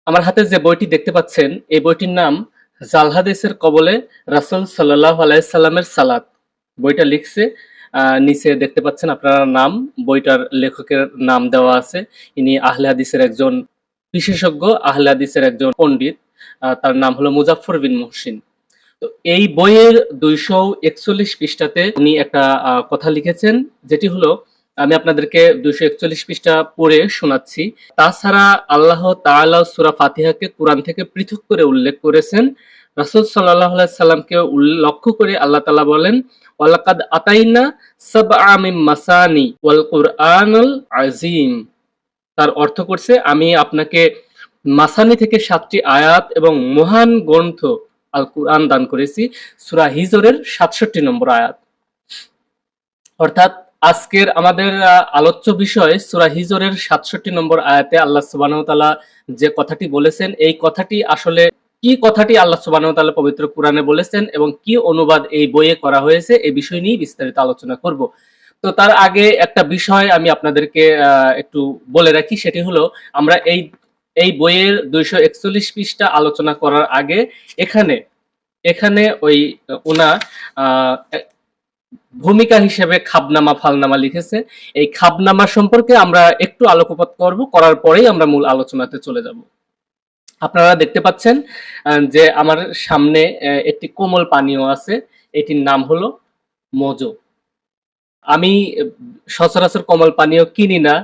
আমার হাতে যে বইটি দেখতে পাচ্ছেন এই বইটির নাম জাল হাদিসের কবলে রাসূল সাল্লাল্লাহু আলাইহি সাল্লামের সালাত। বইটা লিখছে নিচে দেখতে পাচ্ছেন আপনারা নাম, বইটার লেখকের নাম দেওয়া আছে। ইনি আহলে হাদিসের একজন বিশেষজ্ঞ, আহলে হাদিসের একজন পণ্ডিত। তার নাম হলো মুজাফফর বিন মুহসিন। তো এই বইয়ের 241 পৃষ্ঠাতে উনি একটা কথা লিখেছেন, যেটি হলো আমি আপনাদেরকে 241 পৃষ্ঠা পড়ে শোনাচ্ছি। তাছাড়া আল্লাহ তাআলা সূরা ফাতিহাকে কোরআন থেকে পৃথক করে উল্লেখ করেছেন। রাসূল সাল্লাল্লাহু আলাইহি সাল্লামকে লক্ষ্য করে আল্লাহ তাআলা বলেন, ওয়ালাকাদ আতাইনা সাবআ মিন মাসানি ওয়াল কুরআনুল আযীম। তার অর্থ করছে, আমি আপনাকে মাসানি থেকে 7টি আয়াত এবং মহান গ্রন্থ আল কুরআন দান করেছি। সূরা হিজরের 67 নম্বর আয়াত। অর্থাৎ আজকের আমাদের আলোচ্য বিষয় সূরা হিজরের 67 নম্বর আয়াতে আল্লাহ সুবহানাহু ওয়া তাআলা যে কথাটি বলেছেন, এই কথাটি আসলে কি কথাটি আল্লাহ সুবহানাহু ওয়া তাআলা পবিত্র কোরআনে বলেছেন এবং কি অনুবাদ এই বইয়ে করা হয়েছে, এই বিষয় নিয়ে বিস্তারিত আলোচনা করব। তো তার আগে একটা বিষয় আমি আপনাদেরকে একটু বলে রাখি, সেটি হলো আমরা এই বইয়ের 241 পৃষ্ঠা আলোচনা করার আগে এখানে এখানে ওই ওনা ভূমিকা হিসেবে খাবনামা ফালনামা লিখেছে। এই খাবনামা সম্পর্কে আমরা একটু আলোকপাত করার পরেই আমরা মূল আলোচনাতে চলে যাব। আপনারা দেখতে পাচ্ছেন যে আমার সামনে একটি কোমল পানীয় আছে, এটির নাম হলো মজো। আমি সচরাচর কোমল পানীয় কিনি না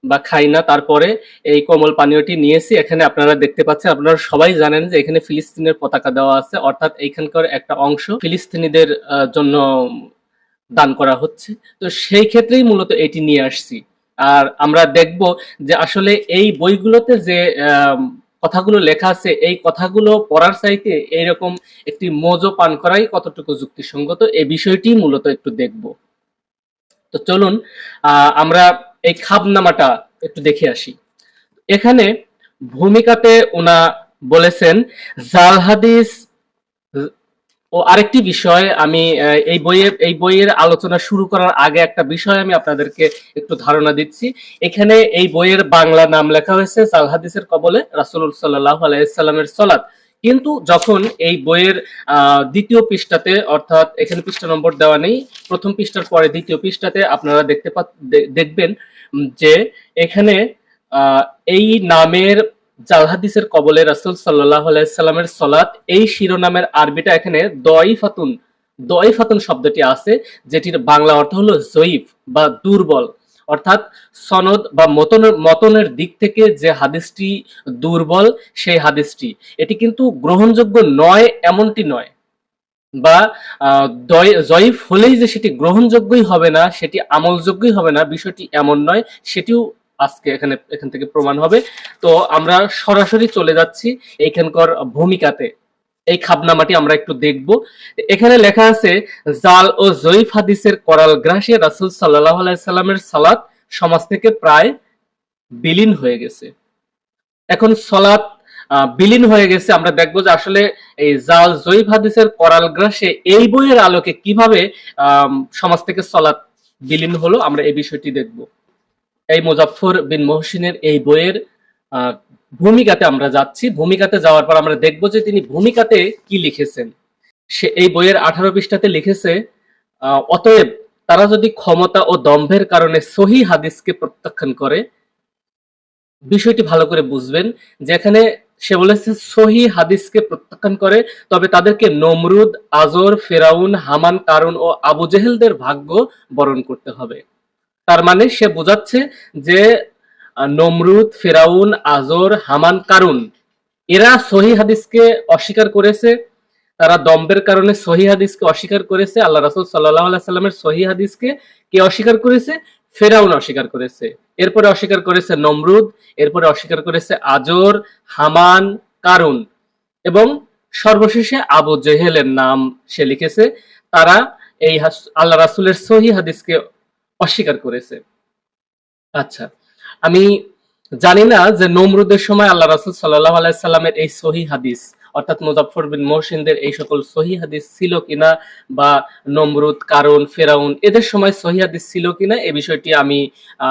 বা খাই না, তারপরে এই কোমল পানীয়টি নিয়েছি। এখানে আপনারা দেখতে পাচ্ছেন, আপনারা সবাই জানেন যে এখানে ফিলিস্তিনের পতাকা দেওয়া আছে, অর্থাৎ এইখানকার একটা অংশ ফিলিস্তিনিদের জন্য দান করা হচ্ছে। তো সেই ক্ষেত্রেই মূলত এটি নিয়ে আসছি। আর আমরা দেখব যে আসলে এই বইগুলোতে যে কথাগুলো লেখা আছে, এই কথাগুলো পড়ার চাইতে এইরকম একটি মজো পান করাই কতটুকু যুক্তিসঙ্গত, এই বিষয়টি মূলত একটু দেখব। তো চলুন আমরা এই খাবনামাটা একটু দেখে আসি। এখানে ভূমিকাতে ওনা বলেছেন জাল হাদিস। ও আরেকটি বিষয়, আমি এই বইয়ের আলোচনা শুরু করার আগে একটা বিষয় আমি আপনাদেরকে একটু ধারণা দিচ্ছি। এখানে এই বইয়ের বাংলা নাম লেখা হয়েছে জাল হাদিসের কবলে রাসূল সাল্লাল্লাহু আলাইহি সাল্লামের সালাত। কিন্তু যখন এই বইয়ের দ্বিতীয় পৃষ্ঠাতে, অর্থাৎ এখানে পৃষ্ঠা নম্বর দেওয়া নেই, প্রথম পৃষ্ঠার পরে দ্বিতীয় পৃষ্ঠাতে আপনারা দেখবেন যে এখানে এই নামের জাল হাদিসের কবলে রাসূল সাল্লাল্লাহু আলাইহি সাল্লামের সালাত, এই শিরোনামের আরবিটা এখানে দয়ফাতুন শব্দটি আছে, যেটির বাংলা অর্থ হলো জয়ীফ বা দুর্বল। অর্থাৎ সনদ বা মতনের দিক থেকে যে হাদিসটি দুর্বল, সেই হাদিসটি এটি কিন্তু গ্রহণযোগ্য নয় এমনটি নয়, বা জয়ীফ হলেই যে সেটি গ্রহণযোগ্যই হবে না, সেটি আমলযোগ্যই হবে না, বিষয়টি এমন নয়, সেটিও আজকে এখান থেকে প্রমাণ হবে। তো আমরা সরাসরি চলে যাচ্ছি এইখানকার ভূমিকাতে। এই খাবনামাটি আমরা একটু দেখব। এখানে লেখা আছে, জাল ও জয়ীফ হাদিসের করাল গ্রাসে রাসূল সাল্লাল্লাহু আলাইহি সাল্লামের সালাত সমাজ থেকে প্রায় বিলীন হয়ে গেছে। এখন সালাত বিলীন হয়ে গেছে, আমরা দেখবো যে আসলে এই জাল জয়ীফ হাদিসের করাল গ্রাসে এই বইয়ের আলোকে কিভাবে সমাজ থেকে সালাত বিলীন হলো, আমরা এই বিষয়টি দেখব। এই মুজাফফর বিন মুহসিনের এই বইয়ের ভূমিকাতে আমরা যাচ্ছি। ভূমিকাতে যাওয়ার পর আমরা দেখব যে তিনি ভূমিকাতে কি লিখেছেন। সে এই বইয়ের 18 পৃষ্ঠাতে লিখেছে, অতএব তারা যদি ক্ষমতা ও দম্ভের কারণে সহিহ হাদিসকে প্রত্যাখ্যান করে, বিষয়টি ভালো করে বুঝবেন, যেখানে সে বলেছে সহিহ হাদিসকে প্রত্যাখ্যান করে, তবে তাদেরকে নমরুদ, আজর, ফেরাউন, হামান, কারুন ও আবু জেহেলদের ভাগ্য বরণ করতে হবে। তার মানে সে বোঝাচ্ছে যে নমরুদ, ফেরাউন, আজর, হামান, কারুন এরা সহিহ হাদিসকে অস্বীকার করেছে। তারা দম্বের কারণে সহিহ হাদিসকে অস্বীকার করেছে। আল্লাহ রাসূল সাল্লাল্লাহু আলাইহি সাল্লামের সহিহ হাদিসকে কে অস্বীকার করেছে? ফেরাউন অস্বীকার করেছে। এরপরে অস্বীকার করেছে নমরুদ, এরপরে অস্বীকার করেছে আজর, হামান, কারুন এবং সর্বশেষে আবু জেহেলের নাম সে লিখেছে। তারা এই আল্লাহ রাসূলের সহিহ হাদিসকে অস্বীকার করেছে। আচ্ছা, আমি জানি না যে নমরুদের সময় আল্লাহ রাসূল সাল্লাল্লাহু আলাইহি সাল্লামের এই সহিহ হাদিস, অর্থাৎ মুজাফফর বিন মহসিনদের এই সকল সহিহ হাদিস ছিল কিনা, বা নমরুদ, কারুন, ফেরাউন এদের সময় সহিহ হাদিস ছিল কিনা এই বিষয়টি আমি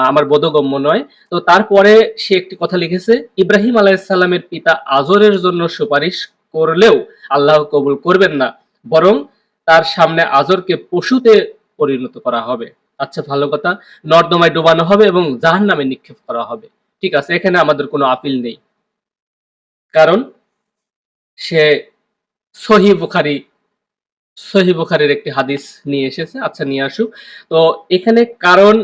আমার বোধগম্য নয়। তো তারপরে সে একটি কথা লিখেছে, ইব্রাহিম আলাইহিস সালামের পিতা আজরের জন্য সুপারিশ করলেও আল্লাহ কবুল করবেন না, বরং তার সামনে আজরকে পশুতে পরিণত করা হবে। আচ্ছা, ভালো কথা। নর্দমায় ডোবানো হবে এবং জাহান্নামে নিক্ষেপ করা হবে। ঠিক আছে, এখানে আমাদের কোনো আপিল নেই, কারণ সে সহিহ বুখারীর একটি হাদিস নিয়ে এসেছে। আচ্ছা, নিয়ে আসুক। তো এখানে কারণ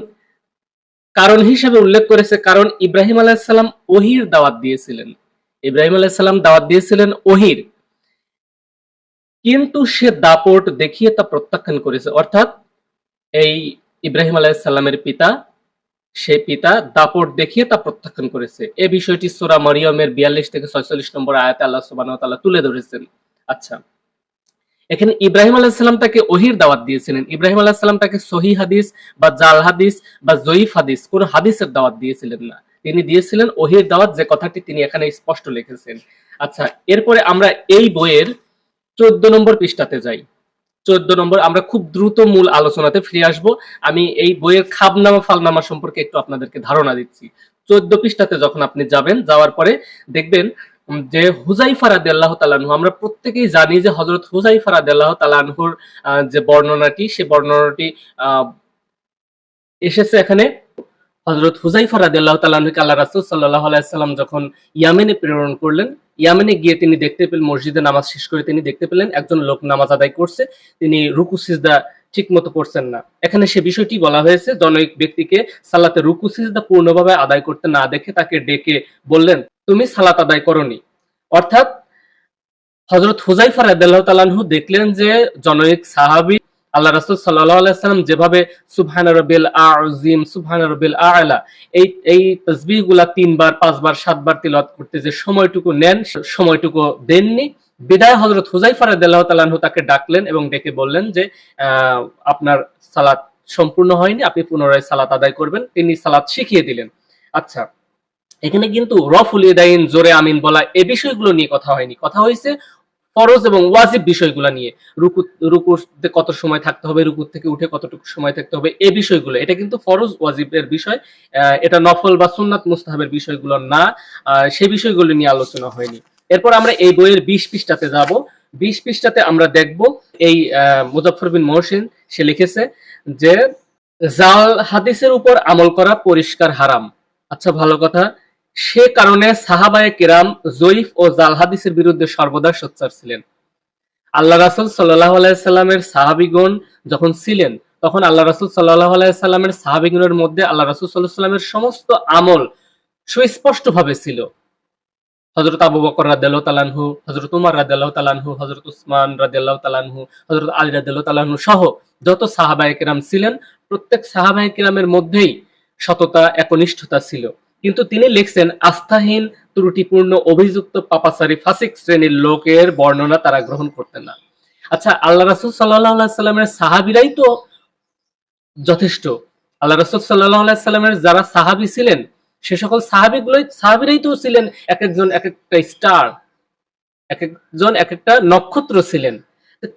কারণ হিসেবে উল্লেখ করেছে, কারণ ইব্রাহিম আলাইহিস সালাম ওহীর দাওয়াত দিয়েছিলেন। ইব্রাহিম আলাইহিস সালাম দাওয়াত দিয়েছিলেন ওহীর, কিন্তু সে দাপট দেখিয়ে তা প্রত্যাখ্যান করেছে। অর্থাৎ এই ইব্রাহিম আলাইহিস সালামের পিতা, সে পিতা দাপট দেখিয়ে তা প্রত্যাখ্যান করেছে। এই বিষয়টি সূরা মরিয়মের 42 থেকে 46 নম্বর আয়াতে আল্লাহ সুবহানাহু ওয়া তাআলা তুলে ধরেছেন। আচ্ছা, এখানে ইব্রাহিম আলাইহিস সালাম তাকে ওহীর দাওয়াত দিয়েছিলেন। ইব্রাহিম আলাইহিস সালাম তাকে সহিহ হাদিস বা জাল হাদিস বা জয়ীফ হাদিস কোন হাদিসের দাওয়াত দিয়েছিলেন না, তিনি দিয়েছিলেন ওহীর দাওয়াত, যে কথাটি তিনি এখানে স্পষ্ট লিখেছেন। আচ্ছা, এরপরে আমরা এই বইয়ের 14 নম্বর পৃষ্ঠাতে যাই। 14 নম্বর, আমরা খুব দ্রুত মূল আলোচনাতে ফিরে আসব। আমি এই বইয়ের খাবনামা ফালনামা সম্পর্কে একটু আপনাদেরকে ধারণা দিচ্ছি। 14 পৃষ্ঠাতে যখন আপনি যাবেন, যাওয়ার পরে দেখবেন যে হুযায়ফা রাদিয়াল্লাহু তাআলা আনহু, আমরা প্রত্যেকেই জানি যে হযরত হুযায়ফা রাদিয়াল্লাহু তাআলা আনহুর যে বর্ণনাটি, সে বর্ণনাটি এসেছে এখানে। হযরত হুযায়ফা রাদিয়াল্লাহু তাআলা আনহুকে আল্লাহ রাসূল সাল্লাল্লাহু আলাইহি ওয়াসাল্লাম যখন ইয়ামেনে প্রেরণ করলেন, ইয়ামেনে গিয়ে তিনি দেখতে পেলেন, মসজিদে নামাজ শেষ করে তিনি দেখতে পেলেন একজন লোক নামাজ আদায় করছে, তিনি রুকু সিজদা ঠিক মতো করছেন না। এখানে সে বিষয়টি বলা হয়েছে, জনৈক ব্যক্তিকে সালাতে রুকু সিজদা পূর্ণভাবে আদায় করতে না দেখে তাকে ডেকে বললেন, তুমি সালাত আদায় করনি। অর্থাৎ হযরত হুযায়ফা রাদিয়াল্লাহু তাআলা আনহু দেখলেন যে জনৈক সাহাবী আল্লাহ রাসূল সাল্লাল্লাহু আলাইহি ওয়াসাল্লাম যেভাবে সুবহানা রাব্বিল আযীম, সুবহানা রাব্বিল আ'লা এই তাসবিহগুলা 3 বার, 5 বার, 7 বার তিলাওয়াত করতে যে সময়টুকু নেন, সময়টুকু দেননি। বিদায় হযরত হুযায়ফা রাদিয়াল্লাহু তাআলা আনহু তাকে ডাকলেন এবং ডেকে বললেন যে আপনার সালাত সম্পূর্ণ হয়নি, আপনি পুনরায় সালাত আদায় করবেন। তিনি সালাত শিখিয়ে দিলেন। আচ্ছা, এখানে কিন্তু রফুল ইয়াদাইন, জোরে আমিন বলা, এই বিষয়গুলো নিয়ে কথা হয়নি, কথা হয়েছে ফরজ এবং ওয়াজিব বিষয়গুলো নিয়ে। রুকুতে কত সময় থাকতে হবে, রুকু থেকে উঠে কতটুকু সময় থাকতে হবে, এই বিষয়গুলো। এটা কিন্তু ফরজ ওয়াজিবের বিষয়, এটা নফল বা সুন্নাত মুস্তাহাবের বিষয়গুলো না, সেই বিষয়গুলো নিয়ে আলোচনা হয়নি। এরপর আমরা এই বইয়ের 20 পৃষ্ঠাতে যাব। 20 পৃষ্ঠাতে আমরা দেখব এই মুজাফফর বিন মহসিন সে লিখেছে যে জাল হাদিসের উপর আমল করা পরিষ্কার হারাম। আচ্ছা, ভালো কথা। সে কারণে সাহাবায়ে কেরাম জয়ীফ ও জাল হাদিসের বিরুদ্ধে সর্বদা সোচ্চার ছিলেন। আল্লাহ রাসূল সাল্লাল্লাহু আলাইহি সাল্লামের সাহাবীগণ যখন ছিলেন, তখন আল্লাহ রাসূল সাল্লাল্লাহু আলাইহি সাল্লামের সাহাবীগণের মধ্যে আল্লাহ রাসূল সাল্লাল্লাহু আলাইহি সাল্লামের সমস্ত আমল সুস্পষ্টভাবে ছিল। হযরত আবু বকর রাদিয়াল্লাহু তাআলা আনহু, হযরত উমর রাদিয়াল্লাহু তাআলা আনহু, হযরত উসমান রাদিয়াল্লাহু তাআলা আনহু, হযরত আলী রাদিয়াল্লাহু তাআলা আনহু সহ যত সাহাবায়ে কেরাম ছিলেন, প্রত্যেক সাহাবায়ে কেরামের মধ্যেই সততা, একনিষ্ঠতা ছিল। কিন্তু তিনি লিখছেন, আস্থাহীন, ত্রুটিপূর্ণ, অভিযুক্ত, পাপাচারী, ফাসিক শ্রেণীর লোকের বর্ণনা তারা গ্রহণ করতেন না। আচ্ছা, আল্লাহ রাসূল সাল্লাল্লাহু আলাইহি সাল্লামের সাহাবীরাই তো যথেষ্ট। আল্লাহ রাসূল সাল্লাল্লাহু আলাইহি সাল্লামের যারা সাহাবী ছিলেন, সে সকল সাহাবীরাই তো ছিলেন এক একজন এক একটা স্টার, এক একজন এক একটা নক্ষত্র ছিলেন।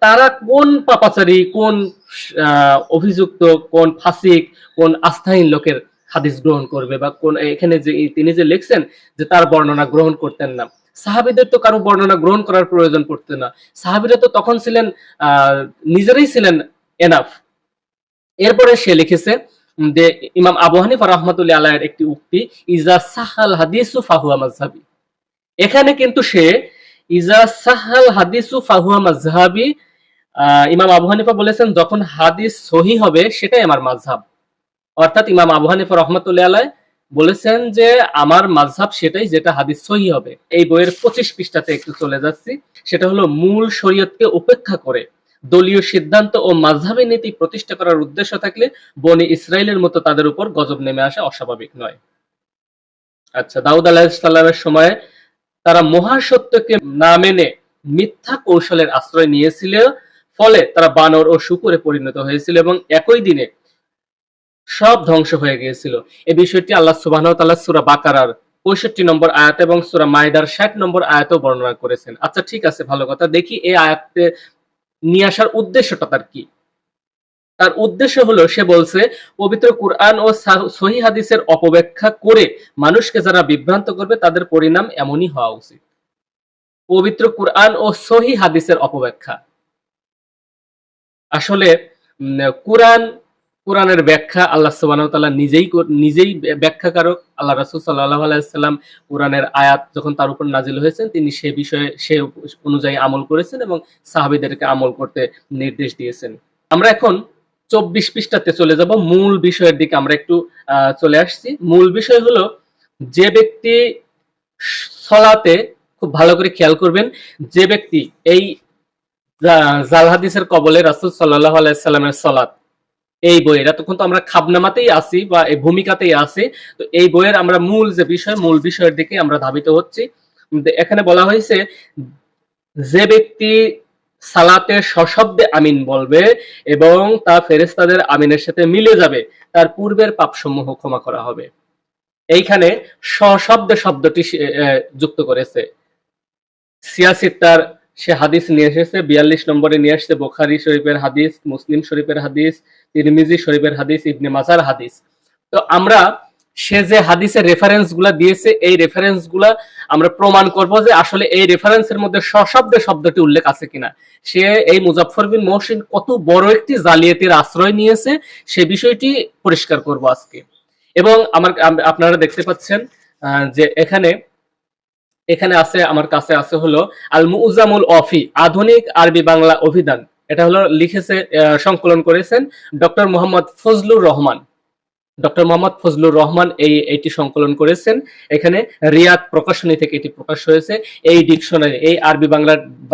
তারা কোন পাপাচারী, কোন অভিযুক্ত, কোন ফাসিক, কোন আস্থাহীন লোকের হাদিস গ্রহণ করবে, বা কোন এখানে যে তিনি যে লিখছেন যে তার বর্ণনা গ্রহণ করতেন না। সাহাবীদের তো কারো বর্ণনা গ্রহণ করার প্রয়োজন পড়তো না। সাহাবীরা তো তখন ছিলেন নিজেরাই ছিলেন এনাফ। এরপরে সে লিখেছে যে ইমাম আবু হানিফা রাহমাতুল্লাহি আলাইহির একটি উক্তি, ইজা সাহাল হাদিসু ফাহুয়া মাযহাবি। এখানে কিন্তু সে ইজা সাহাল হাদিসু ফাহুয়া মাযহাবি, ইমাম আবু হানিফা বলেছেন যখন হাদিস সহিহ হবে সেটাই আমার মাযহাব। অর্থাৎ ইমাম আবু হানিফা রাহমাতুল্লাহি আলাইহি বলেছেন যে আমার মাযহাব সেটাই যেটা হাদিস সহিহ হবে। এই বইয়ের 25 পৃষ্ঠাতে একটু চলে যাচ্ছি। সেটা হলো, মূল শরীয়তকে উপেক্ষা করে দলীয় সিদ্ধান্ত ও মাযহাবী নীতি প্রতিষ্ঠা করার উদ্দেশ্য থাকলে বনি ইসরাইলের মতো তাদের উপর গজব নেমে আসা অস্বাভাবিক নয়। আচ্ছা, দাউদ আলাইহিস সালামের সময় তারা মহাসত্যকে না মেনে মিথ্যা কৌশলের আশ্রয় নিয়েছিল, ফলে তারা বানর ও শূকরে পরিণত হয়েছিল এবং একই দিনে সব ধ্বংস হয়ে গিয়েছিল। এই বিষয়টি আল্লাহ সুবহানাহু ওয়া তাআলা সূরা বাকারার 65 নম্বর আয়াত এবং সূরা মাইদার 60 নম্বর আয়াতেও বর্ণনা করেছেন। আচ্ছা ঠিক আছে, ভালো কথা। দেখি এই আয়াতে নিয়ে আসার উদ্দেশ্যটা তার কি। তার উদ্দেশ্য হলো, সে বলছে পবিত্র কুরআন ও সহিহ হাদিসের অপব্যাখ্যা করে মানুষকে যারা বিভ্রান্ত করবে তাদের পরিণাম এমনই হওয়া উচিত। পবিত্র কুরআন ও সহিহ হাদিসের অপব্যাখ্যা, আসলে কোরআনের ব্যাখ্যা আল্লাহ সুবহানাহু ওয়া তাআলা নিজেই ব্যাখ্যাকারক। আল্লাহ রাসূল সাল্লাল্লাহু আলাইহি ওয়াসাল্লাম কোরআনের আয়াত যখন তার উপর নাজিল হয়েছেন, তিনি সে অনুযায়ী আমল করেছেন এবং সাহাবীদেরকে আমল করতে নির্দেশ দিয়েছেন। আমরা এখন 24 পৃষ্ঠাতে চলে যাব। মূল বিষয়ের দিকে আমরা একটু চলে আসছি। মূল বিষয় হলো, যে ব্যক্তি সলাতে, খুব ভালো করে খেয়াল করবেন, যে ব্যক্তি এই জাল হাদিসের কবলে রাসূল সাল্লাল্লাহু আলাইহি সাল্লামের সালাত, এই বইয়ের, এতক্ষণ তো আমরা খাবনামাতেই আছি বা এই ভূমিকাতেই আছি, তো এই বইয়ের আমরা মূল বিষয়ের দিকে আমরা ধাবিত হচ্ছি। এখানে বলা হয়েছে, যে ব্যক্তি সালাতে সশব্দে আমিন বলবে এবং তা ফেরেশতাদের আমিনের সাথে মিলে যাবে, তার পূর্বের পাপসমূহ ক্ষমা করা হবে। এইখানে সশব্দে শব্দটি যুক্ত করেছে। সিয়াসিত্তার সে হাদিস নিয়ে এসেছে, 42 নম্বরে নিয়ে আসছে বুখারী শরীফের হাদিস, মুসলিম শরীফের হাদিস, তিরমিজি শরীফের হাদিস, ইবনে মাজার হাদিস। তো আমরা সে যে হাদিসের রেফারেন্স গুলা দিয়েছে, এই রেফারেন্স গুলা আমরা প্রমাণ করব যে আসলে এই রেফারেন্সের মধ্যে সশব্দে শব্দটি উল্লেখ আছে কিনা। সে এই মুজাফফর বিন মহসিন কত বড় একটি জালিয়াতির আশ্রয় নিয়েছে, সে বিষয়টি পরিষ্কার করব আজকে। এবং আপনারা দেখতে পাচ্ছেন যে এখানে আছে, আমার কাছে আছে হলো আল মুজামুল অফি, আধুনিক আরবি বাংলা অভিধান। এটা হলো লিখেছে, সংকলন করেছেন ডক্টর মোহাম্মদ ফজলুর রহমান। ডক্টর মোহাম্মদ ফজলুর রহমান এইটি সংকলন করেছেন। এখানে রিয়াদ প্রকাশনী থেকে এটি প্রকাশ হয়েছে। এই ডিকশনারি, এই আরবি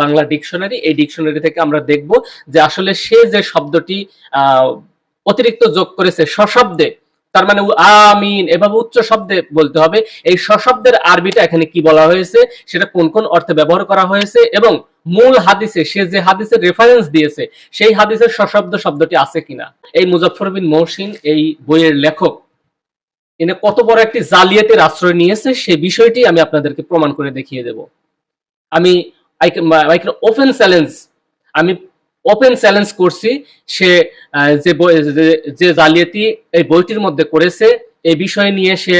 বাংলা ডিকশনারি, এই ডিকশনারি থেকে আমরা দেখব যে আসলে সে যে শব্দটি অতিরিক্ত যোগ করেছে সশব্দে, তার মানে আমিন এভাবে উচ্চ শব্দে বলতে হবে, এই সশব্দের আরবিটা এখানে কি বলা হয়েছে, সেটা কোন কোন অর্থে ব্যবহার করা হয়েছে, এবং মূল হাদিসে সে যে হাদিসের রেফারেন্স দিয়েছে সেই হাদিসের সশব্দ শব্দটি আছে কিনা। এই মুজাফফর বিন মহসিন, এই বইয়ের লেখক, ইনি কত বড় একটি জালিয়াতের আশ্রয় নিয়েছে সেই বিষয়টি আমি আপনাদেরকে প্রমাণ করে দেখিয়ে দেব। আমি আমি ওপেন চ্যালেঞ্জ করছি, সে যে জালিয়াতি এই বইটির মধ্যে করেছে, এই বিষয় নিয়ে সে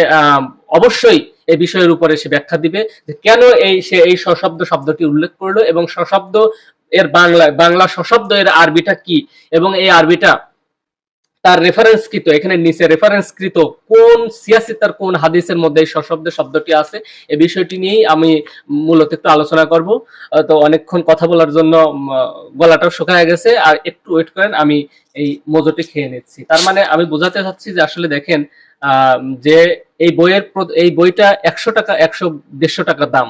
অবশ্যই এই বিষয়ের উপরে সে ব্যাখ্যা দিবে যে কেন সে এই সশব্দ শব্দটি উল্লেখ করলো, এবং সশব্দ এর বাংলা সশব্দ এর আরবিটা কি, এবং এই আরবিটা তার রেফারেন্সকৃত, এখানে নিচে রেফারেন্সকৃত কোন সিয়াসিতার কোন হাদিসের মধ্যে এই সশব্দ শব্দটি আছে, এই বিষয়টি নিয়েই আমি মূলত একটু আলোচনা করব। তো অনেকক্ষণ কথা বলার জন্য গলাটাও শুকায় গেছে, আর একটু ওয়েট করেন, আমি এই মজুটি খেয়ে নিচ্ছি। তার মানে আমি বোঝাতে চাচ্ছি যে আসলে দেখেন, যে এই বইটা 100 টাকা, 100-150 টাকা দাম।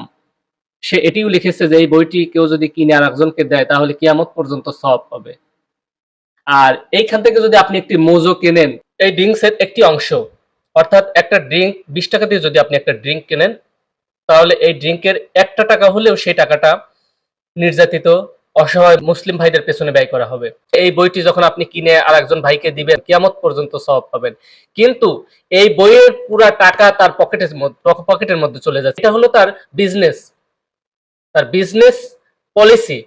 সে এটিও লিখেছে যে এই বইটি কেউ যদি কিনে আর একজনকে দেয় তাহলে কিয়ামত পর্যন্ত সওয়াব পাবে। আর এইখান থেকে যদি আপনি একটি মোজো কেনেন, এই ড্রিঙ্কসের একটি অংশ, অর্থাৎ একটা ড্রিঙ্ক 20 টাকা দিয়ে যদি আপনি একটা ড্রিঙ্ক কেনেন, তাহলে এই ড্রিঙ্কের 1 টাকা হলেও সেই টাকাটা নির্যাতিত অসহায় মুসলিম ভাইদের পেছনে ব্যয় করা হবে। এই বইটি যখন আপনি কিনে আর একজন ভাইকে দিবেন, কিয়ামত পর্যন্ত সওয়াব পাবেন। কিন্তু এই বইয়ের পুরা টাকা তার পকেটের মধ্যে চলে যাচ্ছে। এটা হলো তার বিজনেস পলিসি।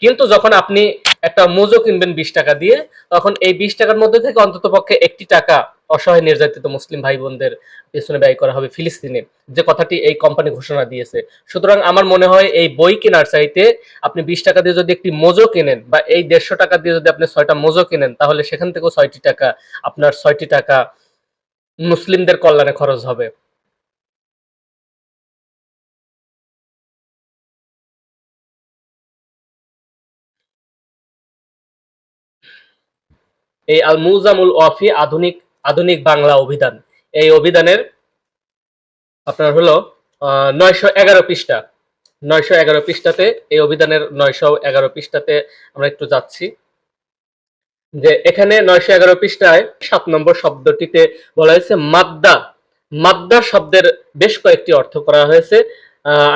কিন্তু যখন আপনি একটা মোজো কিনবেন 20 টাকা দিয়ে, তখন এই 20 টাকার মধ্যে থেকে অন্তত পক্ষে 1টি টাকা অসহায় নির্যাতিত মুসলিম ভাই বোনদের পেছনে ব্যয় করা হবে ফিলিস্তিনে, যে কথাটি এই কোম্পানি ঘোষণা দিয়েছে। সুতরাং আমার মনে হয় এই বই কেনার চাইতে আপনি 20 টাকা দিয়ে যদি একটি মোজো কেনেন, বা এই 150 টাকা দিয়ে যদি আপনি 6টা মোজো কেনেন, তাহলে সেখান থেকেও 6টি টাকা, আপনার 6টি টাকা মুসলিমদের কল্যাণে খরচ হবে। এই আল মুজামুল ওয়াফি, আধুনিক বাংলা অভিধান, এই অভিধানের আপনার হলো 911 পৃষ্ঠা। 911 পৃষ্ঠাতে, এই অভিধানের 911 পৃষ্ঠাতে আমরা একটু যাচ্ছি। যে এখানে 911 পৃষ্ঠায় 7 নম্বর শব্দটিতে বলা হয়েছে মাদ্দা শব্দের বেশ কয়েকটি অর্থ করা হয়েছে।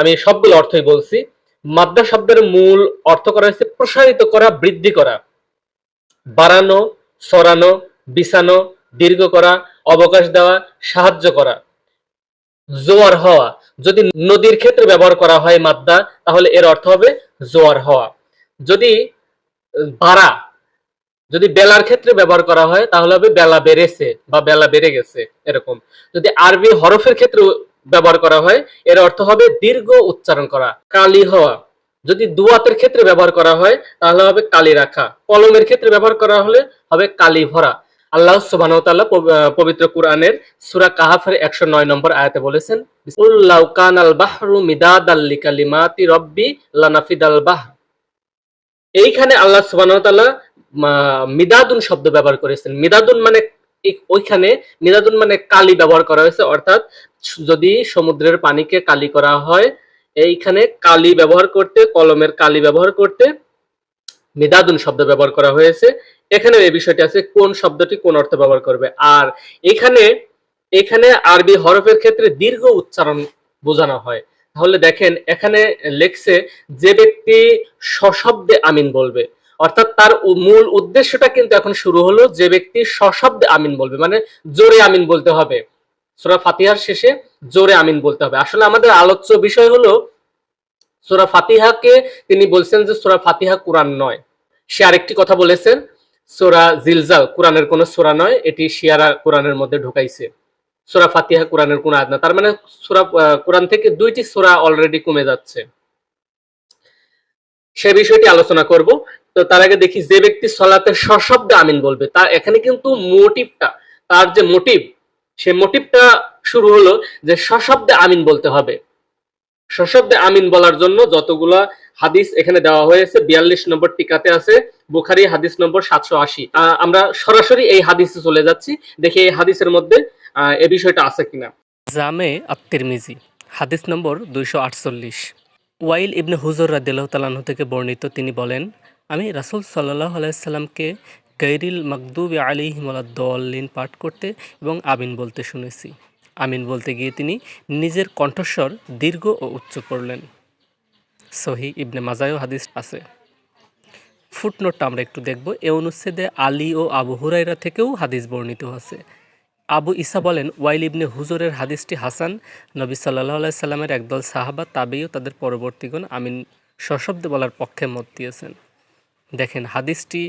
আমি সবগুলো অর্থই বলছি। মাদ্দা শব্দের মূল অর্থ করা হয়েছে প্রসারিত করা, বৃদ্ধি করা, বাড়ানো, সরানো, বিছানো, দীর্ঘ করা, অবকাশ দেওয়া, সাহায্য করা। জোয়ার হওয়া। যদি নদীর ক্ষেত্রে ব্যবহার করা হয় মাদ্দা, তাহলে এর অর্থ হবে জোয়ার হওয়া। যদি বাড়া, যদি বেলার ক্ষেত্রে ব্যবহার করা হয় তাহলে হবে বেলা বেড়েছে বা বেলা বেড়ে গেছে, এরকম। যদি আরবি হরফের ক্ষেত্রে ব্যবহার করা হয়, এর অর্থ হবে দীর্ঘ উচ্চারণ করা। কালি হওয়া। যদি দুয়াতের ক্ষেত্রে ব্যবহার করা হয় তাহলে হবে কালি রাখা। কলমের ক্ষেত্রে ব্যবহার করা হলে হবে কালি ভরা। আল্লাহ সুবহানাহু ওয়া তাআলা পবিত্র কোরআনের সূরা কাহাফের ১০৯ নম্বর আয়াতে বলেছেন, কুল লাউ কানাল বাহরু মিদাদাল লিকালিমাতি রব্বি লানাফিদাল বাহর। এইখানে আল্লাহ সুবহানাহু ওয়া তাআলা মিদাদুন শব্দ ব্যবহার করেছেন। মিদাদুন মানে ওইখানে মিদাদুন মানে কালি ব্যবহার করা হয়েছে, অর্থাৎ যদি সমুদ্রের পানিকে কালি করা হয়, এইখানে কালি ব্যবহার করতে, কলমের কালি ব্যবহার করতে মিদাদুন শব্দ ব্যবহার করা হয়েছে। এখানে এই বিষয়টি আছে কোন শব্দটি কোন অর্থে ব্যবহার করবে। আর এখানে এখানে আরবি হরফের ক্ষেত্রে দীর্ঘ উচ্চারণ বোঝানো হয়। তাহলে দেখেন এখানে লেখছে যে ব্যক্তি সশব্দে আমিন বলবে, অর্থাৎ তার মূল উদ্দেশ্যটা কিন্তু এখন শুরু হলো, যে ব্যক্তি সশব্দে আমিন বলবে মানে জোরে আমিন বলতে হবে। সূরা ফাতিহার শেষে জোরে আমিন বলতে হবে। আসলে আমাদের আলোচ্য বিষয় হলো সূরা ফাতিহাকে তিনি বলছেন যে সূরা ফাতিহা কোরআন নয়। সে আরেকটি কথা বলেছেন, সূরা জিলজাল কোরআনের কোন সূরা নয়, এটি শিয়ারা কোরআনের মধ্যে ঢুকাইছে। সূরা ফাতিহা কোরআনের কোন আয়াত না। তার মানে সূরা কোরআন থেকে দুইটি সূরা অলরেডি কমে যাচ্ছে। সে বিষয়টি আলোচনা করব। তো তার আগে দেখি যে ব্যক্তি সলাতে সশব্দে আমিন বলবে, তার এখানে কিন্তু মোটিভটা, তার যে মোটিভ, সে মোটিভটা শুরু হলো যে সশব্দে আমিন বলতে হবে। সশব্দে আমিন বলার জন্য যতগুলা হাদিস এখানে দেওয়া হয়েছে ৪২ নম্বর টিকাতে আছে, বুখারী হাদিস নম্বর ৭৮০। আমরা সরাসরি এই হাদিসে চলে যাচ্ছি, দেখি এই হাদিসের মধ্যে এই বিষয়টা আছে কিনা। জামে আত-তিরমিজি হাদিস নম্বর ২৪৮। ওয়াইল ইবনে হুজর রাদিয়াল্লাহু তাআলা আনহু থেকে বর্ণিত, তিনি বলেন, আমি রাসূল সাল্লাল্লাহু আলাইহি সাল্লামকে গায়রিল মাগদুবি আলাইহিম ওয়ালাদ-দাল্লিন পাঠ করতে এবং আমিন বলতে শুনেছি। আমিন বলতে গিয়ে তিনি নিজের কণ্ঠস্বর দীর্ঘ ও উচ্চ করলেন। সহিহ ইবনে মাজায়ও হাদিস আছে। ফুটনোটটা আমরা একটু দেখব। এ অনুচ্ছেদে আলী ও আবু হুরায়রা থেকেও হাদিস বর্ণিত আছে। আবু ইসা বলেন, ওয়াইল ইবনে হুজরের হাদিসটি হাসান। নবী সাল্লাল্লাহু আলাইহি সাল্লামের একদল সাহাবা তাবেঈ ও তাদের পরবর্তীগণ আমিন সশব্দে বলার পক্ষে মত দিয়েছেন। দেখেন হাদিসটি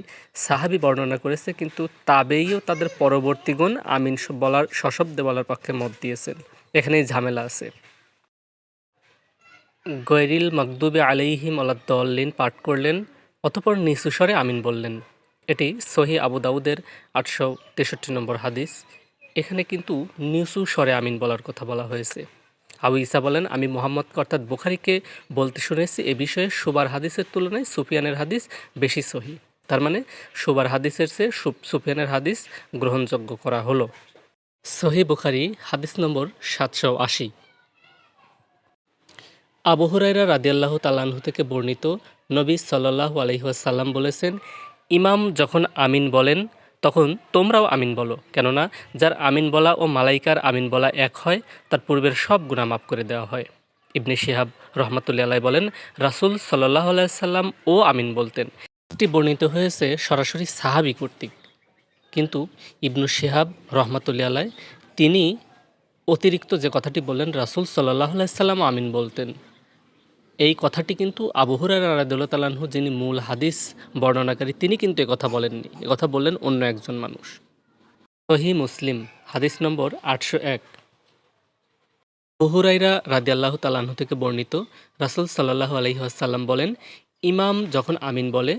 সাহাবী বর্ণনা করেছে, কিন্তু তাবেঈ ও তাদের পরবর্তীগণ আমিন বলার সশব্দে বলার পক্ষে মত দিয়েছেন। এখানেই ঝামেলা আছে। গৈরিল মাগদুবি আলাইহিম ওয়ালাদ-দাল্লিন পাঠ করলেন, অতঃপর নিচু স্বরে আমিন বললেন। এটি সহিহ আবু দাউদের ৮৬৩ নম্বর হাদিস। এখানে কিন্তু নিচু স্বরে আমিন বলার কথা বলা হয়েছে। আবু ইসা বলেন, আমি মুহাম্মদকে অর্থাৎ বুখারীকে বলতে শুনেছি, এ বিষয়ে শুবার হাদিসের তুলনায় সুফিয়ানের হাদিস বেশি সহিহ। তার মানে শুবার হাদিসের চেয়ে সুফিয়ানের হাদিস গ্রহণযোগ্য করা হলো। সহিহ বুখারী হাদিস নম্বর ৭৮০। আবু হুরায়রা রাদিয়াল্লাহু তাআলা আনহু থেকে বর্ণিত, নবী সাল্লাল্লাহু আলাইহি ওয়াসাল্লাম বলেছেন, ইমাম যখন আমিন বলেন তখন তোমরাও আমিন বলো, কেননা যার আমিন বলা ও মালাইকার আমিন বলা এক হয়, তার পূর্বের সব গুনাহ মাফ করে দেওয়া হয়। ইবনে শিহাব রহমাতুল্লাহি আলাইহি বলেন, রাসূল সাল্লাল্লাহু আলাইহি সাল্লাম ও আমিন বলতেন। এটি বর্ণিত হয়েছে সরাসরি সাহাবী কর্তৃক, কিন্তু ইবনু শিহাব রহমাতুল্লাহি আলাইহি তিনি অতিরিক্ত যে কথাটি বললেন, রাসূল সাল্লাল্লাহু আলাইহি সাল্লাম আমিন বলতেন, এই কথাটি কিন্তু আবু হুরায়রা রাদিয়াল্লাহু তাআলা আনহু, যিনি মূল হাদিস বর্ণনাকারী, তিনি কিন্তু একথা বলেননি। একথা বললেন অন্য একজন মানুষ। সহিহ মুসলিম হাদিস নম্বর ৮০১। আবু হুরায়রা রাদিয়াল্লাহু তাআলা আনহু থেকে বর্ণিত, রাসূল সাল্লাল্লাহু আলাইহি ওয়াসাল্লাম বলেন, ইমাম যখন আমিন বলে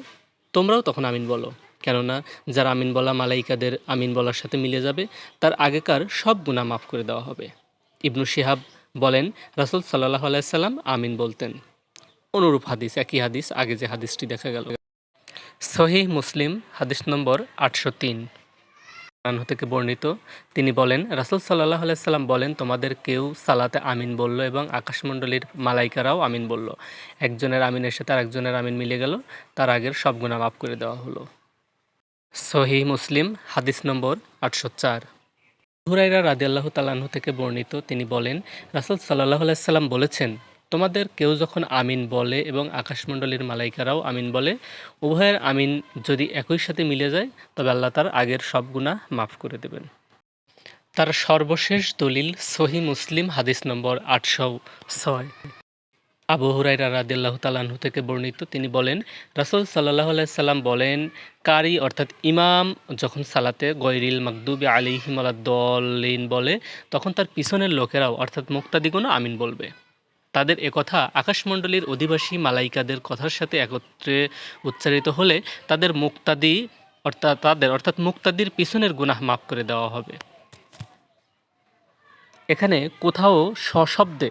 তোমরাও তখন আমিন বলো, কেননা যার আমিন বলা মালাইকাদের আমিন বলার সাথে মিলে যাবে, তার আগেকার সব গুনাহ মাফ করে দেওয়া হবে। ইবনু শিহাব বলেন, রাসূল সাল্লাল্লাহু আলাইহি সাল্লাম আমিন বলতেন। অনুরূপ হাদিস, একই হাদিস আগে যে হাদিসটি দেখা গেল। সহিহ মুসলিম হাদিস নম্বর ৮০৩ আনহু থেকে বর্ণিত, তিনি বলেন, রাসূল সাল্লাল্লাহু আলাইহি সাল্লাম বলেন, তোমাদের কেউ সালাতে আমিন বলল এবং আকাশমণ্ডলীর মালাইকারাও আমিন বলল, একজনের আমিনের সাথে আরেকজনের আমিন মিলে গেল, তার আগের সব গুনাহ মাফ করে দেওয়া হলো। সহিহ মুসলিম হাদিস নম্বর ৮০৪। হুরায়রা রাদিয়াল্লাহু তাআলা আনহু থেকে বর্ণিত, তিনি বলেন, রাসূল সাল্লাল্লাহু আলাইহি সাল্লাম বলেছেন, তোমাদের কেউ যখন আমিন বলে এবং আকাশমণ্ডলীর মালাইকারাও আমিন বলে, উভয়ের আমিন যদি একই সাথে মিলে যায়, তবে আল্লাহ তার আগের সব গুনাহ মাফ করে দেবেন। তার সর্বশেষ দলিল সহিহ মুসলিম হাদিস নম্বর 806। আবু হুরায়রা রাদিয়াল্লাহু তাআলা আনহু থেকে বর্ণিত, তিনি বলেন, রাসূল সাল্লাল্লাহু আলাইহি সাল্লাম বলেন, কারি অর্থাৎ ইমাম যখন সালাতে গৈরিল মাগদুবি আলাইহিম ওয়ালাদ-দল্লিন বলে, তখন তার পিছনের লোকেরাও অর্থাৎ মুক্তাদিগণও আমিন বলবে। তাদের একথা আকাশমণ্ডলীর অধিবাসী মালাইকাদের কথার সাথে একত্রে উচ্চারিত হলে তাদের অর্থাৎ মুক্তাদির পিছনের গুনাহ মাফ করে দেওয়া হবে। এখানে কোথাও সশব্দে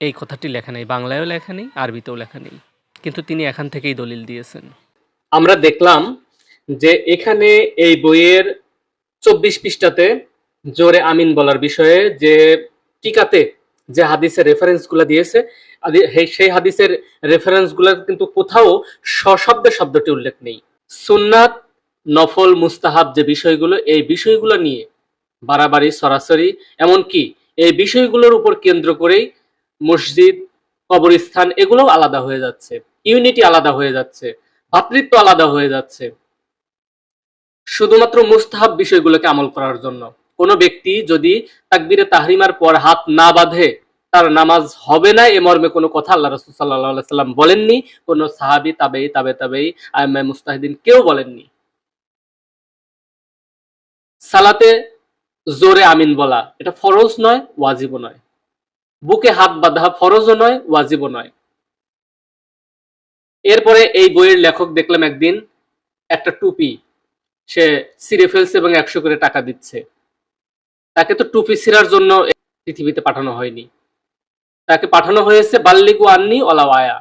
এই কথাটি লেখা নেই, বাংলায়ও লেখা নেই, আরবিতেও লেখা নেই, কিন্তু তিনি এখান থেকেই দলিল দিয়েছেন। আমরা দেখলাম যে এখানে এই বইয়ের 24 পৃষ্ঠাতে জোরে আমিন বলার বিষয়ে যে টিকাতে যে হাদিসের রেফারেন্সগুলো দিয়েছে, সেই হাদিসের রেফারেন্সগুলো কিন্তু কোথাও সশব্দে শব্দটি উল্লেখ নেই। সুন্নাত, নফল, মুস্তাহাব যে বিষয়গুলো, এই বিষয়গুলো নিয়ে বাড়াবাড়ি, সরাসরি, এমনকি এই বিষয়গুলোর উপর কেন্দ্র করেই মসজিদ, কবরস্থান এগুলোও আলাদা হয়ে যাচ্ছে, ইউনিটি আলাদা হয়ে যাচ্ছে, ভ্রাতৃত্ব আলাদা হয়ে যাচ্ছে, শুধুমাত্র মুস্তাহাব বিষয়গুলোকে আমল করার জন্য। কোনো ব্যক্তি যদি তাকবীরে তাহরিমার পর হাত না বাঁধে তার নামাজ হবে না, এ মর্মে কোনো কথা আল্লাহ রাসূল সাল্লাল্লাহু আলাইহি সাল্লাম বলেননি, কোনো সাহাবী, তাবেঈ, তাবেঈ, আইম্মায়ে মুজতাহিদিন কেউ বলেননি। সালাতে জোরে আমিন বলা এটা ফরজ নয়, ওয়াজিবও নয়। বুকে হাত বাঁধা ফরজও নয়, ওয়াজিবও নয়। এরপরে এই বইয়ের লেখক দেখলাম একদিন একটা টুপি সে ছিঁড়ে ফেলছে এবং 100 করে টাকা দিচ্ছে। তাকে তো টুপি ছিঁড়ার জন্য পৃথিবীতে পাঠানো হয়নি, তাকে পাঠানো হয়েছে বাল্লিগু আন্নি ওয়ালাউ আয়া,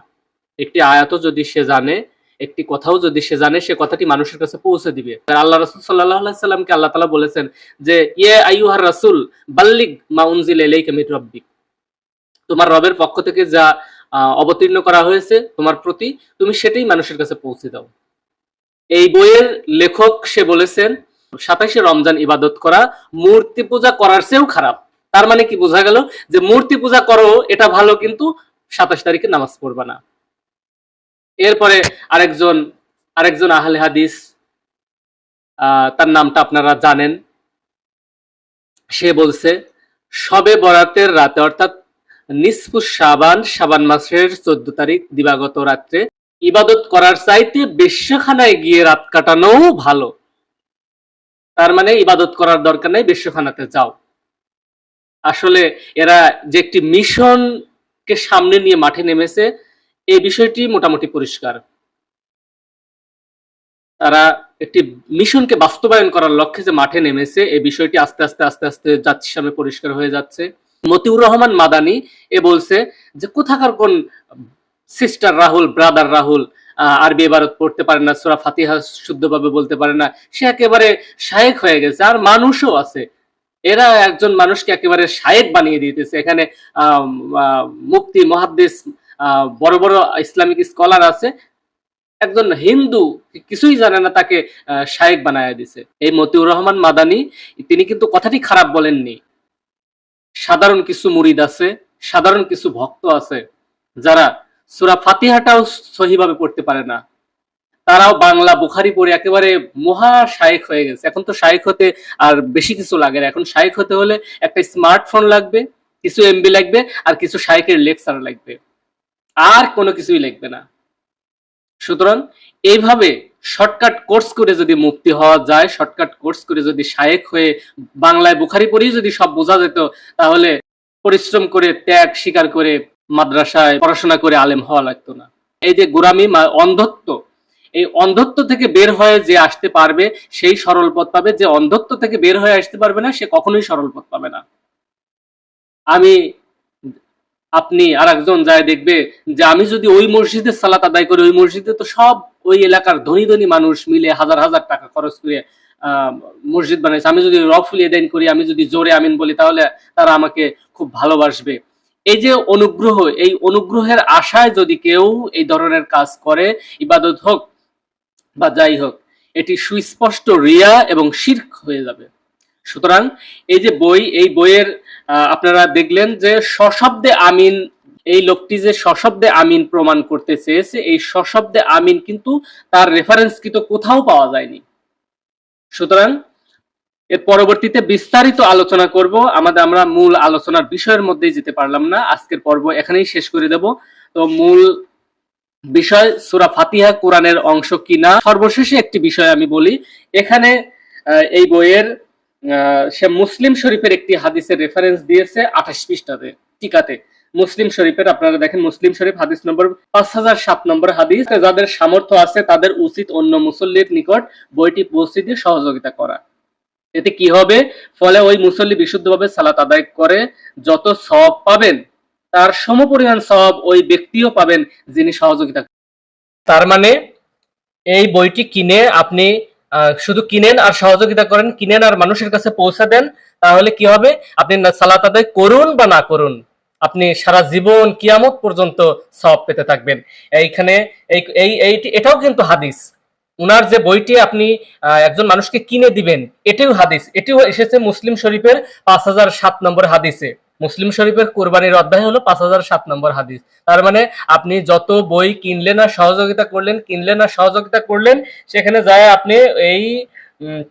একটি আয়াতও যদি সে জানে, একটি কথাও যদি সে জানে, সে কথাটি মানুষের কাছে পৌঁছে দিবে। আল্লাহ রাসূল সাল্লাল্লাহু আলাইহি সাল্লামকে আল্লাহ তাআলা বলেছেন যে ইয়া আইয়ুহার রাসূল বাল্লিগ মা উনজিলা ইলাইকা মির রাব্বিক, তোমার রবের পক্ষ থেকে যা অবতীর্ণ করা হয়েছে তোমার প্রতি, তুমি সেটাই মানুষের কাছে পৌঁছে দাও। এই বইয়ের লেখক সে বলেছেন 27শে রমজান ইবাদত করা মূর্তি পূজা করার চেয়েও খারাপ। তার মানে কি বোঝা গেল যে মূর্তি পূজা করো এটা ভালো, কিন্তু 27 তারিখে নামাজ পড়বা না। এরপরে আরেকজন আহলে হাদিস, তার নামটা আপনারা জানেন, সে বলছে শবে বরাতের রাতে অর্থাৎ নিসফু শাবান মাসের 14 তারিখ দিবাগত রাত্রে ইবাদত করার চাইতে বেশ্যখানায় গিয়ে রাত কাটানো ভালো। তার মানে ইবাদত করার দরকার নেই, বেশ্যখানাতে যাও। আসলে এরা যে একটি মিশনকে সামনে নিয়ে মাঠে নেমেছে, এই বিষয়টি মোটামুটি পরিষ্কার। তারা একটি মিশনকে বাস্তবায়ন করার লক্ষ্যে যে মাঠে নেমেছে, এই বিষয়টি আস্তে আস্তে যাত্রীর সামনে পরিষ্কার হয়ে যাচ্ছে। মতিউর রহমান মাদানি এ বলছে যে কোথাকার কোন সিস্টার রাহুল, ব্রাদার রাহুল আরবি ইবারত পড়তে পারে না, সূরা ফাতিহা শুদ্ধভাবে বলতে পারে না, সে একেবারে শায়েখ হয়ে গেছে। আর মানুষও আছে, এরা একজন মানুষকে একেবারে শায়েখ বানিয়ে দিতেছে। এখানে মুফতি, মুহাদ্দিস, বড় বড় ইসলামিক স্কলার আছে, একজন হিন্দু কিছুই জানে না তাকে শায়েখ বানায় দিছে। এই মতিউর রহমান মাদানি তিনি কিন্তু কথাটি খারাপ বলেননি। সাধারণ কিছু মুরিদ আছে, সাধারণ কিছু ভক্ত আছে যারা সূরা ফাতিহাটাও সহিভাবে পড়তে পারে না, তারাও বাংলা বুখারি পড়ে একেবারে মহা শায়েখ হয়ে গেছে। এখন তো শায়েখ হতে আর বেশি কিছু লাগে না, এখন শায়েখ হতে হলে একটা স্মার্টফোন লাগবে, কিছু এমবি লাগবে, আর কিছু শায়েখের লেকচার লাগবে, আর কোনো কিছুই লাগবে না। সুতরাং এইভাবে শর্টকাট কোর্স করে যদি মুক্তি হওয়া যায়, শর্টকাট কোর্স করে যদি শায়েখ হয়ে বাংলায় বুখারি পড়েই যদি সব বোঝা যেত, তাহলে পরিশ্রম করে, ত্যাগ স্বীকার করে, মাদ্রাসায় পড়াশোনা করে আলেম হওয়া লাগতো না। এই যে গোরামি, অন্ধত্ব, এই অন্ধত্ব থেকে বের হয়ে যে আসতে পারবে সেই সরল পথ পাবে, যে অন্ধত্ব থেকে বের হয়ে আসতে পারবে না সে কখনোই সরল পথ পাবে না। আমি, আপনি আর একজন যায় দেখবে যে আমি যদি ওই মসজিদে সালাত আদায় করি, ওই মসজিদে তো সব ওই এলাকার ধনী ধনী মানুষ মিলে হাজার হাজার টাকা খরচ করে মসজিদ বানাইছে, আমি যদি রফুল এদাইন করি, আমি যদি জোরে আমিন বলি, তাহলে তারা আমাকে খুব ভালোবাসবে। এই যে অনুগ্রহ, এই অনুগ্রহের আশায় যদি কেউ এই ধরনের কাজ করে, ইবাদত হোক বা যাই হোক, এটি সুস্পষ্ট রিয়া এবং শিরক হয়ে যাবে। সুতরাং এই যে বই, এই বইয়ের আপনারা দেখলেন যে সশব্দে আমিন, এই লোকটি যে সশব্দে আমিন প্রমাণ করতে চেয়েছে, এই সশব্দে আমিন কিন্তু তার রেফারেন্স কিন্তু কোথাও পাওয়া যায়নি। সুতরাং এর পরবর্তীতে বিস্তারিত আলোচনা করব। আমরা মূল আলোচনার বিষয়ের মধ্যেই যেতে পারলাম না, আজকের পর্ব এখানেই শেষ করে দেব। তো মূল বিষয় সূরা ফাতিহা কোরআনের অংশ কিনা। সর্বশেষে একটি বিষয় আমি বলি, এখানে এই বইয়ের সে মুসলিম শরীফের একটি হাদিসের রেফারেন্স দিয়েছে 28 পৃষ্ঠাতে টিকাতে। মুসলিম শরীফের আপনারা দেখেন, মুসলিম শরীফ হাদিস নম্বর 5007 নম্বর হাদিস। যাদের সামর্থ্য আছে তাদের উচিত অন্য মুসল্লির নিকট বইটি পৌঁছে দিয়ে সহযোগিতা করা। এতে কি হবে, ফলে ওই মুসল্লি বিশুদ্ধভাবে সালাত আদায় করে যত সওয়াব পাবেন তার সমপরিমাণ সওয়াব ওই ব্যক্তিও পাবেন যিনি সহযোগিতা। তার মানে এই বইটি কিনে আপনি শুধু কিনেন আর সহযোগিতা করেন, কিনেন আর মানুষের কাছে পৌঁছে দেন, তাহলে কি হবে, আপনি সালাত আদায় করুন বা না করুন, আপনি সারা জীবন কিয়ামত পর্যন্ত সওয়াব পেতে থাকবেন। এইখানে এটাও কিন্তু হাদিস। উনার যে বইটি আপনি একজন মানুষকে কিনে দিবেন, এটিও হাদিস, এটিও এসেছে মুসলিম শরীফের 5007 নম্বর হাদিসে। মুসলিম শরীফের কোরবানির অধ্যায় হলো 5007 নম্বর হাদিস। তার মানে আপনি যত বই কিনলেন আর সহযোগিতা করলেন, সেখানে যায় আপনি এই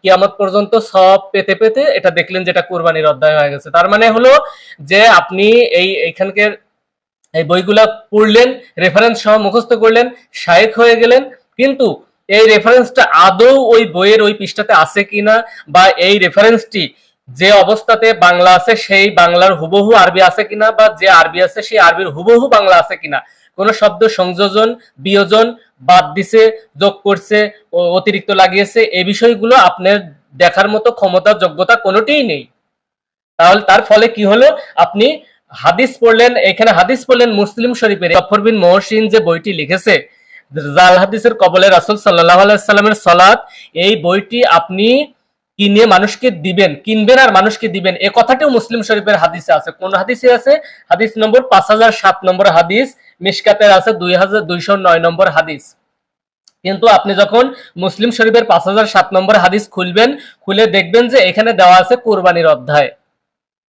কিয়ামত পর্যন্ত সওয়াব পেতে পেতে এটা দেখলেন যেটা কোরবানির অধ্যায় হয়ে গেছে। তার মানে হলো যে আপনি এইখানকার এই বইগুলা পড়লেন, রেফারেন্স সহ মুখস্থ করলেন, শায়েখ হয়ে গেলেন, কিন্তু এই রেফারেন্সটা আদৌ ওই বইয়ের ওই পৃষ্ঠাতে আছে কিনা, বা এই রেফারেন্সটি যে অবস্থাতে বাংলা আছে সেই বাংলার হুবহু আরবি আছে কিনা, বা যে আরবি আছে সেই আরবির হুবহু বাংলা আছে কিনা, কোন শব্দ সংযোজন, বিয়োজন, বাদ দিছে, যোগ করছে, অতিরিক্ত লাগিয়েছে, এই বিষয়গুলো আপনার দেখার মতো ক্ষমতা, যোগ্যতা কোনোটিই নেই। তাহলে তার ফলে কি হলো, আপনি হাদিস পড়লেন, এখানে হাদিস পড়লেন মুসলিম শরীফের গফর বিন মহসিন যে বইটি লিখেছে জাল হাদিসের কবলে রাসূল সাল্লাল্লাহু আলাইহি সাল্লামের সালাত, এই বইটি আপনি কিনে মানুষকে দিবেন, কিনবেন আর মানুষকে দিবেন, এই কথাটিও মুসলিম শরীফের হাদিসে আছে। কোন হাদিসে আছে? হাদিস নম্বর 5007 নম্বর হাদিস, মিশকাতের আছে 2209 নম্বর হাদিস। কিন্তু আপনি যখন মুসলিম শরীফের 5007 নম্বর হাদিস খুলবেন, খুলে দেখবেন যে এখানে দেওয়া আছে কোরবানির অধ্যায়।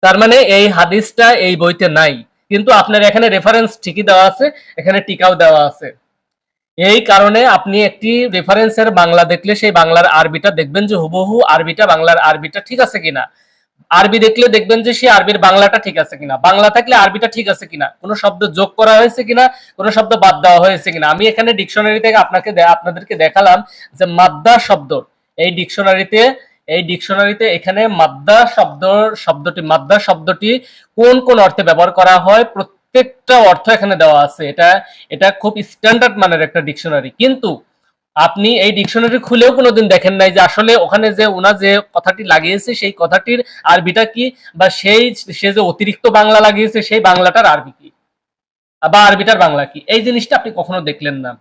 তার মানে এই হাদিসটা এই বইতে নাই, কিন্তু আপনার এখানে রেফারেন্স ঠিকই দেওয়া আছে, এখানে টিকাও দেওয়া আছে। এই কারণে আপনি একটি রেফারেন্সের বাংলা দেখলে সেই বাংলার আরবিটা দেখবেন যে হুবহু আরবিটা বাংলার আরবিটা ঠিক আছে কিনা, আরবি দেখলে দেখবেন যে সেই আরবির বাংলাটা ঠিক আছে কিনা, বাংলা থাকলে আরবিটা ঠিক আছে কিনা, কোনো শব্দ যোগ করা হয়েছে কিনা, কোনো শব্দ বাদ দেওয়া হয়েছে কিনা। আমি এখানে ডিকশনারি থেকে আপনাদেরকে দেখালাম যে মাদ্দা শব্দ, এই ডিকশনারিতে এখানে মাদ্দা শব্দটি কোন কোন অর্থে ব্যবহার করা হয় প্রত্যেকটা অর্থ এখানে দেওয়া আছে। এটা খুব স্ট্যান্ডার্ড মানের একটা ডিকশনারি, কিন্তু আপনি এই ডিকশনারি খুলেও কোনোদিন দেখেন নাই যে আসলে ওখানে যে ওনা যে কথাটি লাগিয়েছে সেই কথাটির আরবিটা কি, বা সে যে অতিরিক্ত বাংলা লাগিয়েছে সেই বাংলাটার আরবি কি, বা আরবিটার বাংলা কি, এই জিনিসটা আপনি কখনো দেখলেন না।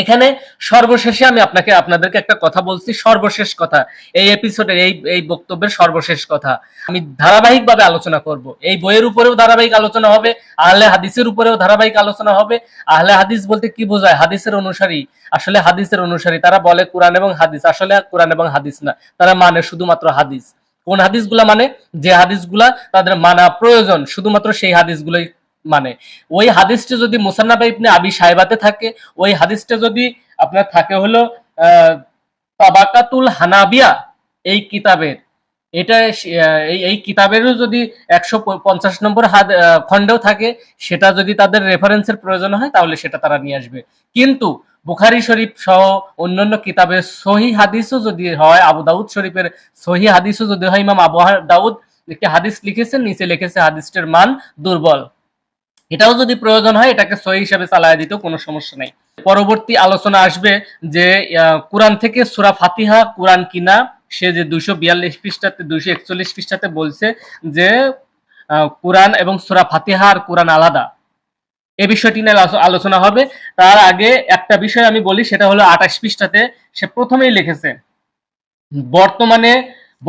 এখানে সর্বশেষে আমি আপনাদেরকে একটা কথা বলছি, সর্বশেষ কথা, এই এপিসোডের এই বক্তব্যের সর্বশেষ কথা আমি ধারাবাহিকভাবে আলোচনা করব। এই বইয়ের উপরেও ধারাবাহিক আলোচনা হবে, আহলে হাদিসের উপরেও ধারাবাহিক আলোচনা হবে। আহলে হাদিস বলতে কি বোঝায়? হাদিসের অনুসারী। আসলে হাদিসের অনুসারী, তারা বলে কোরআন এবং হাদিস, আসলে কোরআন এবং হাদিস না, তারা মানে শুধুমাত্র হাদিস। কোন হাদিসগুলা মানে? যে হাদিসগুলা তাদের মানা প্রয়োজন, শুধুমাত্র সেই হাদিসগুলোই মানে। ওই হাদিসটা যদি মুসান্নাফ ইবনে আবি শাইবাতে থাকে, ওই হাদিসটা যদি আপনার থাকে হলো তাবাকাতুল হানাবিয়া এই কিতাবের, এটা এই কিতাবেরও যদি 150 নম্বর খণ্ডেও থাকে, সেটা যদি তাদের রেফারেন্সের প্রয়োজন হয় তাহলে সেটা তারা নিয়ে আসবে। কিন্তু বুখারী শরীফ সহ অন্যান্য কিতাবের সহি হাদিসও যদি হয়, আবু দাউদ শরীফের সহি হাদিসও যদি হয়, ইমাম আবু দাউদ একটি হাদিস লিখেছেন, নিচে লিখেছে হাদিসটির মান দুর্বল, এটাও যদি প্রয়োজন হয় এটাকে সহি হিসাবে চালায় দিতেও কোনো সমস্যা নাই। পরবর্তী আলোচনা আসবে যে কোরআন থেকে সূরা ফাতিহা কোরআন কিনা। সে যে 242 পৃষ্ঠাতে 241 পৃষ্ঠাতে বলছে যে কোরআন এবং সূরা ফাতিহা আর কোরআন আলাদা, এই বিষয়টি নিয়ে আলোচনা হবে। তার আগে একটা বিষয় আমি বলি, সেটা হলো 28 পৃষ্ঠাতে সে প্রথমেই লিখেছে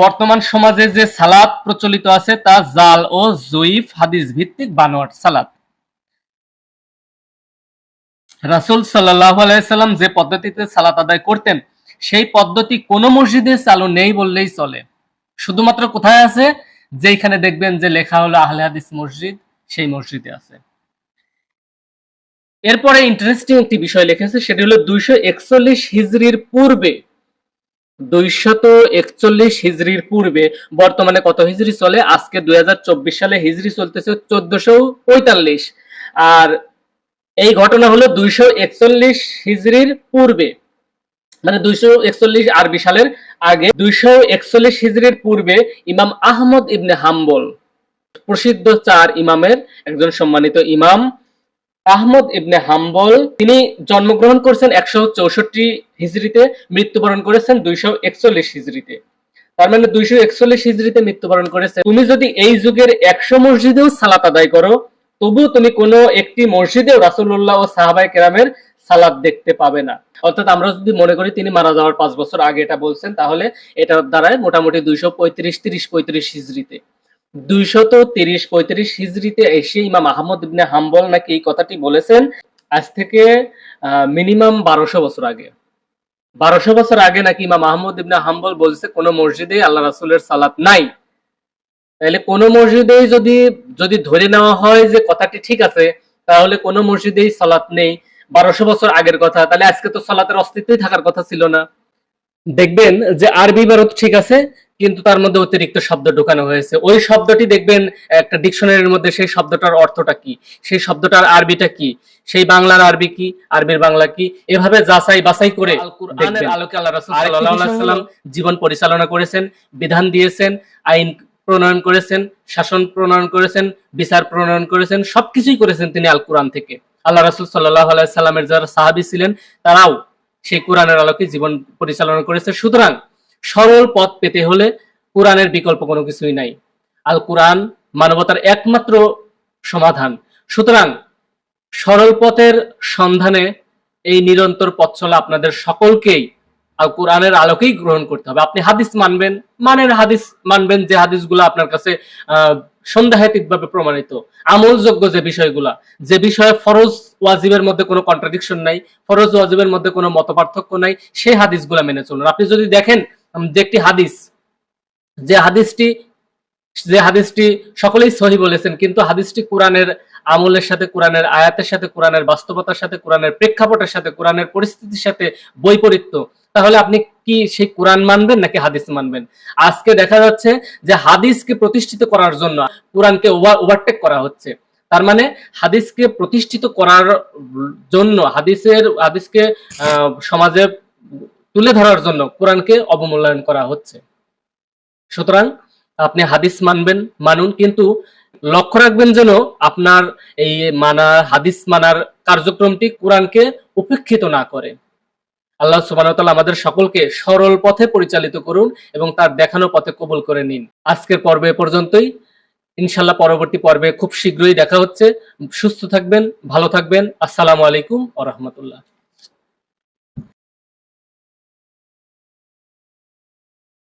বর্তমান সমাজে যে সালাত প্রচলিত আছে তা জাল ও জয়ীফ হাদিস ভিত্তিক বানোয়াট সালাত। রাসূল সাল্লাল্লাহু আলাইহি সাল্লাম যে পদ্ধতিতে সালাত আদায় করতেন সেই পদ্ধতি কোনো মসজিদে চালু নেই বললেই চলে। শুধুমাত্র কোথায় আছে? যেখানে দেখবেন যে লেখা হলো আহলে হাদিস মসজিদ, সেই মসজিদে আছে। এরপরে ইন্টারেস্টিং একটি বিষয় লিখেছে, সেটা হলো 241 হিজরির পূর্বে 241 হিজরির পূর্বে, বর্তমানে কত হিজরি চলে? আজকে 2024 সালে হিজরি চলতেছে 1445। আর এই ঘটনা হলো 241 হিজরির পূর্বে, মানে 241 আরবি সালের আগে। 241 হিজরির পূর্বে ইমাম আহমদ ইবনে হাম্বল, প্রসিদ্ধ 4 ইমামের একজন সম্মানিত ইমাম আহমদ ইবনে হাম্বল, তিনি জন্মগ্রহণ করেছেন 164 হিজরিতে, মৃত্যুবরণ করেছেন 241 হিজরিতে। তার মানে 241 হিজরিতে মৃত্যুবরণ করেছে। তুমি যদি এই যুগের 100 মসজিদেও সালাত আদায় করো, তবু তুমি কোনো একটি মসজিদেও রাসূলুল্লাহ ও সাহাবায়ে কেরামের সালাত দেখতে পাবে না। অর্থাৎ আমরা যদি মনে করি তিনি মারা যাওয়ার 5 বছর আগে এটা বলছেন, তাহলে এটার দ্বারাই মোটামুটি 235 হিজরিতে, 235 হিজরিতে এসে ইমাম আহমদ ইবনে হাম্বল নাকি এই কথাটি বলেছেন। আজ থেকে মিনিমাম 1200 বছর আগে, 1200 বছর আগে নাকি ইমাম আহমদ ইবনে হাম্বল বলছে কোন মসজিদে আল্লাহ রাসূলের সালাত নাই। তাহলে কোন মসজিদেই যদি ধরে নেওয়া হয় যে কথাটি ঠিক আছে, তাহলে কোন মসজিদেই সালাত নেই, 1200 বছর আগের কথা, তাহলে আজকে তো সালাতের অস্তিত্বই থাকার কথা ছিল না। দেখবেন যে আরবি ইবারত ঠিক আছে, কিন্তু তার মধ্যে অতিরিক্ত শব্দ ঢোকানো হয়েছে। ওই শব্দটি দেখবেন একটা ডিকশনারির মধ্যে, সেই শব্দটার অর্থটা কি, সেই শব্দটার আরবিটা কি, সেই বাংলার আরবি কি, আরবির বাংলা কি, এভাবে যাচাই বাছাই করে আল কুরআনের আলোকে আল্লাহ রাসূল সাল্লাল্লাহু আলাইহি ওয়াসাল্লাম জীবন পরিচালনা করেছেন, বিধান দিয়েছেন, আইন প্রণয়ন করেছেন, শাসন প্রণয়ন করেছেন, বিচার প্রণয়ন করেছেন, সবকিছুই করেছেন তিনি আল কুরআন থেকে। আল্লাহ রাসূল সাল্লাল্লাহু আলাইহি ওয়াসাল্লামের যারা সাহাবী ছিলেন, তারাও সেই কোরআনের আলোকে জীবন পরিচালনা করেছে। সুতরাং সরল পথ পেতে হলে কোরআনের বিকল্প কোনো কিছুই নাই। আল কোরআন মানবতার একমাত্র সমাধান। সুতরাং সরল পথের সন্ধানে এই নিরন্তর পথ চলা আপনাদের সকলকেই আল কোরআনের আলোকেই গ্রহণ করতে হবে। আপনি হাদিস হাদিস মানবেন যে হাদিসগুলো আপনার কাছে সন্দেহাতীতভাবে প্রমাণিত, আমলযোগ্য যে বিষয়গুলা, যে বিষয়ে ফরজ ওয়াজিবের মধ্যে কোনো কন্ট্রাডিকশন নাই, ফরজ ওয়াজিবের মধ্যে কোনো মতপার্থক্য নাই, সেই হাদিসগুলা মেনে চলুন। আপনি যদি দেখেন যে একটি হাদিস, যে হাদিসটি সকলেই সহি বলেছেন, কিন্তু হাদিসটি কোরআনের আমলের সাথে, কোরআনের আয়াতের সাথে, কোরআনের বাস্তবতার সাথে, কোরআনের প্রেক্ষাপটের সাথে, কোরআনের পরিস্থিতির সাথে বৈপরীত্য, তাহলে আপনি কি সেই কোরআন মানবেন নাকি হাদিস মানবেন? আজকে দেখা যাচ্ছে যে হাদিসকে প্রতিষ্ঠিত করার জন্য কোরআনকে ওভারটেক করা হচ্ছে। তার মানে হাদিসকে প্রতিষ্ঠিত করার জন্য, হাদিসকে সমাজে তুলে ধরার জন্য কোরআনকে অবমূল্যায়ন করা হচ্ছে। সুতরাং আপনি হাদিস মানুন, কিন্তু লক্ষ্য রাখবেন যেন আপনার এই হাদিস মানার কার্যক্রমটি কোরআনকে উপেক্ষিত না করে। আল্লাহ সুবহানাহু ওয়া তাআলা আমাদের সকলকে সরল পথে পরিচালিত করুন এবং তার দেখানো পথে কবুল করে নিন। আজকের পর্বে এ পর্যন্তই। ইনশাআল্লাহ পরবর্তী পর্বে খুব শীঘ্রই দেখা হচ্ছে। সুস্থ থাকবেন, ভালো থাকবেন। আসসালামু আলাইকুম ওয়া রাহমাতুল্লাহ।